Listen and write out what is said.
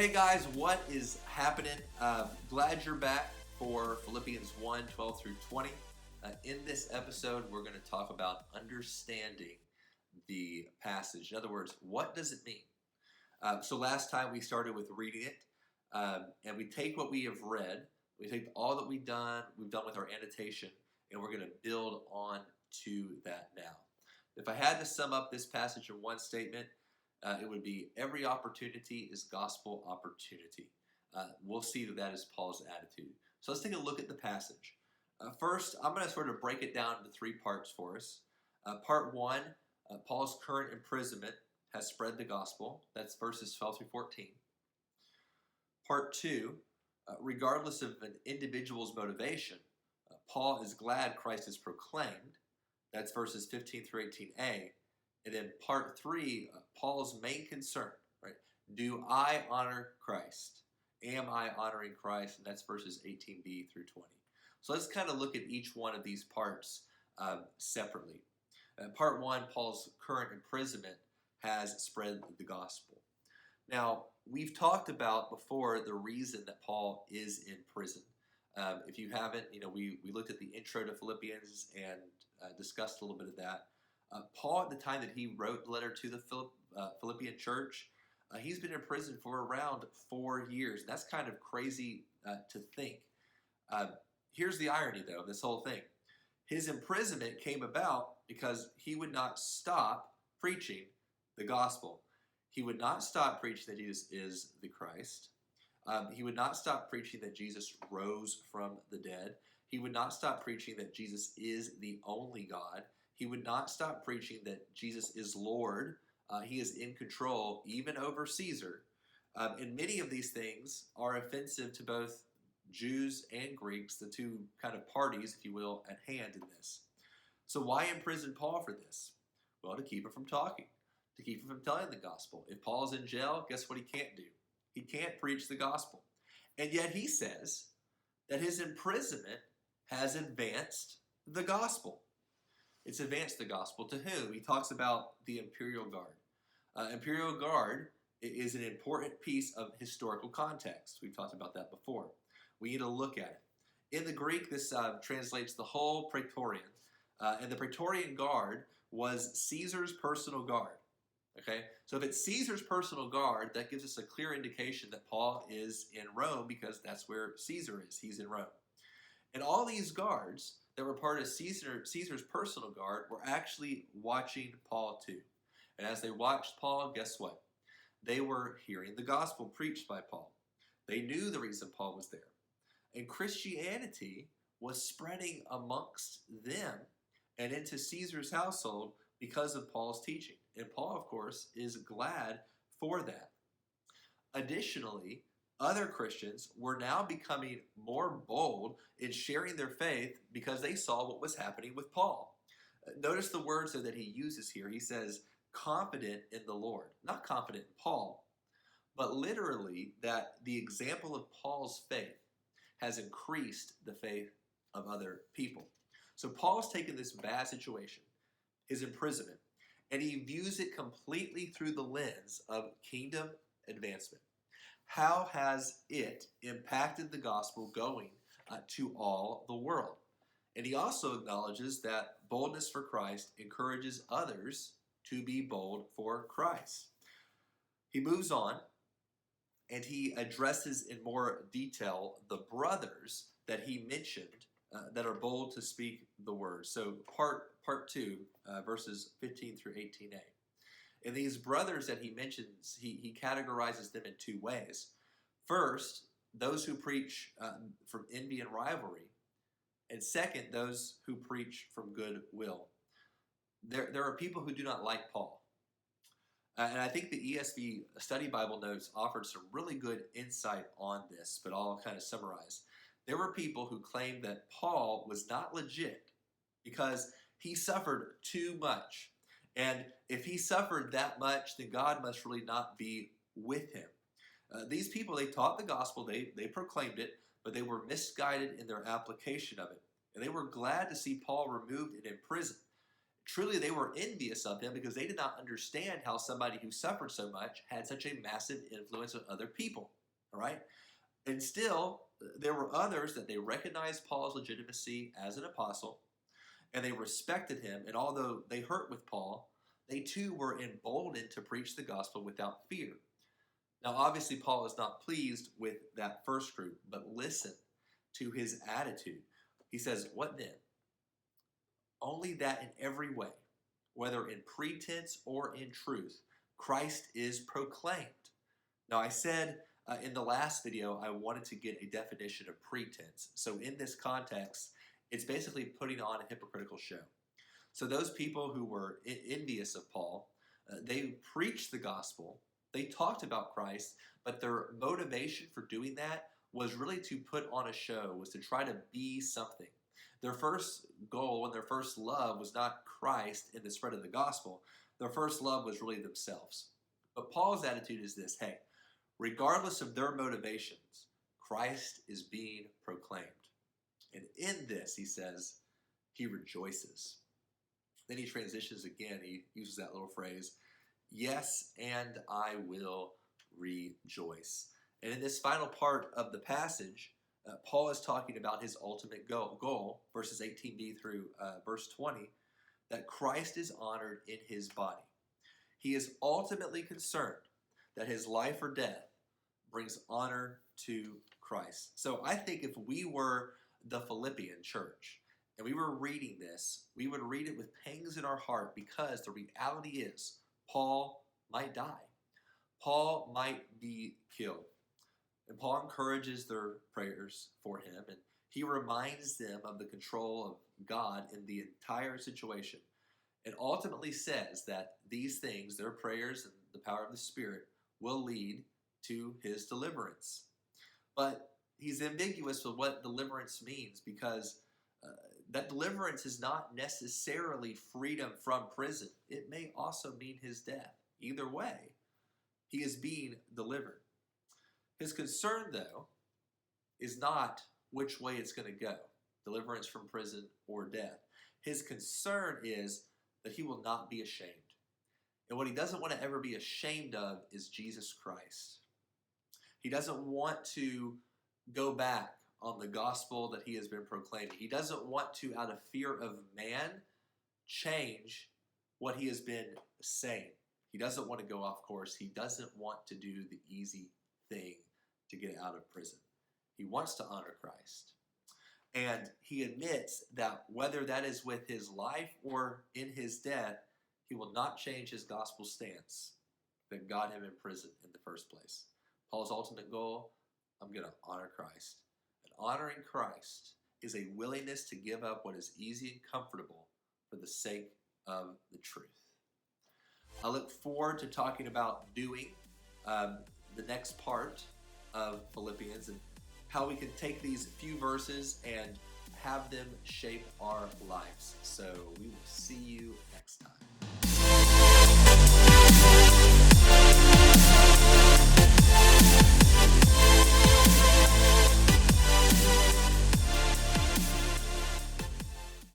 Hey guys, what is happening? Glad you're back for Philippians 1, 12 through 20. In this episode, we're going to talk about understanding the passage. In other words, what does it mean? So last time we started with reading it, and we take what we have read, we take all that we've done with our annotation, and we're going to build on to that now. If I had to sum up this passage in one statement, it would be every opportunity is gospel opportunity. We'll see that is Paul's attitude. So let's take a look at the passage. First, I'm going to sort of break it down into three parts for us. Part one, Paul's current imprisonment has spread the gospel. That's verses 12 through 14. Part two, regardless of an individual's motivation, Paul is glad Christ is proclaimed. That's verses 15 through 18a. And then part three, Paul's main concern, right? Do I honor Christ? Am I honoring Christ? And that's verses 18b through 20. So let's kind of look at each one of these parts separately. Part one, Paul's current imprisonment has spread the gospel. Now, we've talked about before the reason that Paul is in prison. If you haven't, we looked at the intro to Philippians and discussed a little bit of that. Paul, at the time that he wrote the letter to the Philippian church, he's been in prison for around 4 years. That's kind of crazy to think. Here's the irony, though, of this whole thing. His imprisonment came about because he would not stop preaching the gospel. He would not stop preaching that Jesus is the Christ. He would not stop preaching that Jesus rose from the dead. He would not stop preaching that Jesus is the only God. He would not stop preaching that Jesus is Lord. He is in control, even over Caesar. And many of these things are offensive to both Jews and Greeks, the two kind of parties, if you will, at hand in this. So why imprison Paul for this? Well, to keep him from talking, to keep him from telling the gospel. If Paul's in jail, guess what he can't do? He can't preach the gospel. And yet he says that his imprisonment has advanced the gospel. It's advanced the gospel to whom? He talks about the Imperial Guard. Imperial Guard is an important piece of historical context. We've talked about that before. We need to look at it. In the Greek, this translates the whole Praetorian. And the Praetorian Guard was Caesar's personal guard. Okay, so if it's Caesar's personal guard, that gives us a clear indication that Paul is in Rome because that's where Caesar is. He's in Rome. And all these guards that were part of Caesar's personal guard were actually watching Paul too. And as they watched Paul, guess what? They were hearing the gospel preached by Paul. They knew the reason Paul was there. And Christianity was spreading amongst them and into Caesar's household because of Paul's teaching. And Paul, of course, is glad for that. Additionally, other Christians were now becoming more bold in sharing their faith because they saw what was happening with Paul. Notice the words that he uses here. He says, confident in the Lord. Not confident in Paul, but literally that the example of Paul's faith has increased the faith of other people. So Paul's taken this bad situation, his imprisonment, and he views it completely through the lens of kingdom advancement. How has it impacted the gospel going to all the world? And he also acknowledges that boldness for Christ encourages others to be bold for Christ. He moves on and he addresses in more detail the brothers that he mentioned that are bold to speak the word. So part 2, verses 15 through 18a. And these brothers that he mentions, he categorizes them in two ways. First, those who preach from envy and rivalry. And second, those who preach from goodwill. There are people who do not like Paul. And I think the ESV Study Bible Notes offered some really good insight on this, but I'll kind of summarize. There were people who claimed that Paul was not legit because he suffered too much. And if he suffered that much, then God must really not be with him. These people, they taught the gospel, they proclaimed it, but they were misguided in their application of it. And they were glad to see Paul removed and imprisoned. truly they were envious of him because they did not understand how somebody who suffered so much had such a massive influence on other people. All right? And still, there were others that they recognized Paul's legitimacy as an apostle, and they respected him. And although they hurt with Paul, they too were emboldened to preach the gospel without fear. Now, obviously, Paul is not pleased with that first group, but listen to his attitude. He says, what then? Only that in every way, whether in pretense or in truth, Christ is proclaimed. Now, I said in the last video, I wanted to get a definition of pretense. So in this context, it's basically putting on a hypocritical show. So those people who were envious of Paul, they preached the gospel, they talked about Christ, but their motivation for doing that was really to put on a show, was to try to be something. Their first goal and their first love was not Christ in the spread of the gospel. Their first love was really themselves. But Paul's attitude is this: hey, regardless of their motivations, Christ is being proclaimed. And in this, he says, he rejoices. Then he transitions again. He uses that little phrase, yes, and I will rejoice. And in this final part of the passage, Paul is talking about his ultimate goal, verses 18b through verse 20, that Christ is honored in his body. He is ultimately concerned that his life or death brings honor to Christ. So I think if we were the Philippian church and we were reading this, we would read it with pangs in our heart, because the reality is Paul might die. Paul might be killed. And Paul encourages their prayers for him, and he reminds them of the control of God in the entire situation, and ultimately says that these things, their prayers and the power of the Spirit, will lead to his deliverance. But he's ambiguous with what deliverance means, because that deliverance is not necessarily freedom from prison. It may also mean his death. Either way, he is being delivered. His concern, though, is not which way it's going to go, deliverance from prison or death. His concern is that he will not be ashamed. And what he doesn't want to ever be ashamed of is Jesus Christ. He doesn't want to go back on the gospel that he has been proclaiming. He doesn't want to, out of fear of man, change what he has been saying. He doesn't want to go off course. He doesn't want to do the easy thing to get out of prison. He wants to honor Christ. And he admits that whether that is with his life or in his death, he will not change his gospel stance that got him in prison in the first place. Paul's ultimate goal: I'm going to honor Christ. And honoring Christ is a willingness to give up what is easy and comfortable for the sake of the truth. I look forward to talking about doing the next part of Philippians, and how we can take these few verses and have them shape our lives. So we will see you next time.